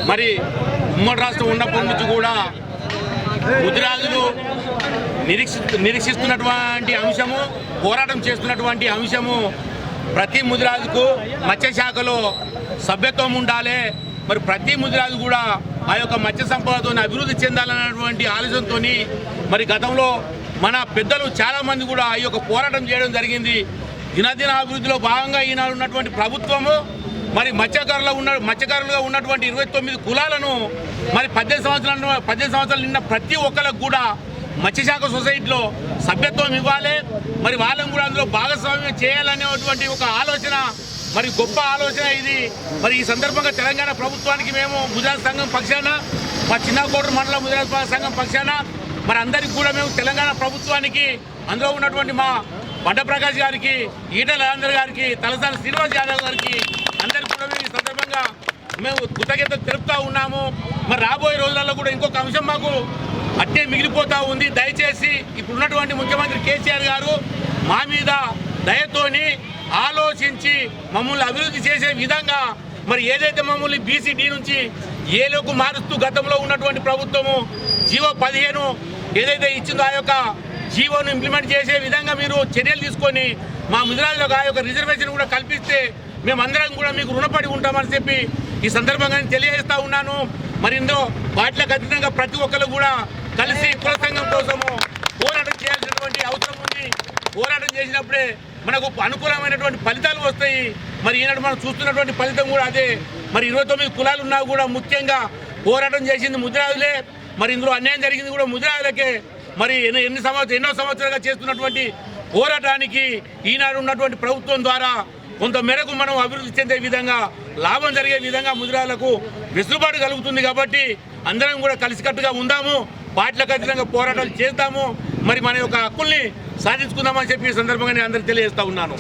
మరి ఉమ్మడి రాష్ట్రం ఉన్నప్పటి నుంచి కూడా ముదిరాజులు నిరీక్షిస్తున్నటువంటి అంశము, పోరాటం చేస్తున్నటువంటి అంశము ప్రతి ముదిరాజుకు మత్స్య శాఖలో సభ్యత్వం ఉండాలి. మరి ప్రతి ముదిరాజు కూడా ఆ యొక్క మత్స్య సంపదతో అభివృద్ధి చెందాలన్నటువంటి ఆలోచనతో మరి గతంలో మన పెద్దలు చాలామంది కూడా ఈ యొక్క పోరాటం చేయడం జరిగింది. దినదిన అభివృద్ధిలో భాగంగా ఈనాడు ఉన్నటువంటి ప్రభుత్వము మరి మత్స్యకారులుగా ఉన్నటువంటి 29 కులాలను మరి 18 సంవత్సరాలు నిన్న ప్రతి ఒక్కరికి కూడా మత్స్యశాఖ సొసైటీలో సభ్యత్వం ఇవ్వాలి. మరి వాళ్ళని కూడా అందులో భాగస్వామ్యం చేయాలనేటువంటి ఒక ఆలోచన, మరి గొప్ప ఆలోచన ఇది. మరి ఈ సందర్భంగా తెలంగాణ ప్రభుత్వానికి మేము ముదిరాజ్ సంఘం పక్షాన, మా చిన్నకోటూరు మండల ముదిరాజ్ సంఘం పక్షాన మరి అందరికీ కూడా మేము తెలంగాణ ప్రభుత్వానికి, అందులో ఉన్నటువంటి మా బండ ప్రకాష్ గారికి, ఈటల రాజేందర్ గారికి, తలసాని శ్రీనివాస్ యాదవ్ గారికి అందరికీ కూడా మేము ఈ సందర్భంగా మేము కృతజ్ఞతలు తెలుపుతూ ఉన్నాము. మరి రాబోయే రోజులలో కూడా ఇంకొక అంశం మాకు అట్టే మిగిలిపోతూ ఉంది. దయచేసి ఇప్పుడున్నటువంటి ముఖ్యమంత్రి కేసీఆర్ గారు మా మీద దయతోని ఆలోచించి మమ్మల్ని అభివృద్ధి చేసే విధంగా మరి ఏదైతే మమ్మల్ని బీసీడీ నుంచి ఏలోకి మారుస్తూ గతంలో ఉన్నటువంటి ప్రభుత్వము జీవో 15 ఏదైతే ఇచ్చిందో ఆ యొక్క జీవోను ఇంప్లిమెంట్ చేసే విధంగా మీరు చర్యలు తీసుకొని మా ముదిరాజులకు ఆ యొక్క రిజర్వేషన్ కూడా కల్పిస్తే మేమందరం కూడా మీకు రుణపడి ఉంటామని చెప్పి ఈ సందర్భంగా తెలియజేస్తూ ఉన్నాను. మరి ఇందులో వాటికి అతీతంగా ప్రతి ఒక్కరు కూడా కలిసి కుల సంఘం కోసము పోరాటం చేయాల్సినటువంటి అవసరం ఉంది. పోరాటం చేసినప్పుడే మనకు అనుకూలమైనటువంటి ఫలితాలు వస్తాయి. మరి ఈనాడు మనం చూస్తున్నటువంటి ఫలితం కూడా అదే. మరి 29 కులాలు ఉన్నా కూడా ముఖ్యంగా పోరాటం చేసింది ముదిరాజులే. మరి ఇందులో అన్యాయం జరిగింది కూడా ముదిరాజులకే. మరి ఎన్నో సంవత్సరాలుగా చేస్తున్నటువంటి పోరాటానికి ఈనాడు ఉన్నటువంటి ప్రభుత్వం ద్వారా కొంత మేరకు మనం అభివృద్ధి చెందే విధంగా, లాభం జరిగే విధంగా ముదిరాజులకు వెసులుబాటు కలుగుతుంది. కాబట్టి అందరం కూడా కలిసికట్టుగా ఉందాము, పార్టీలకు అతీతంగా పోరాటాలు చేద్దాము, మరి మన యొక్క హక్కుల్ని సాధించుకుందామని చెప్పి ఈ సందర్భంగా నేను అందరికీ తెలియజేస్తా ఉన్నాను.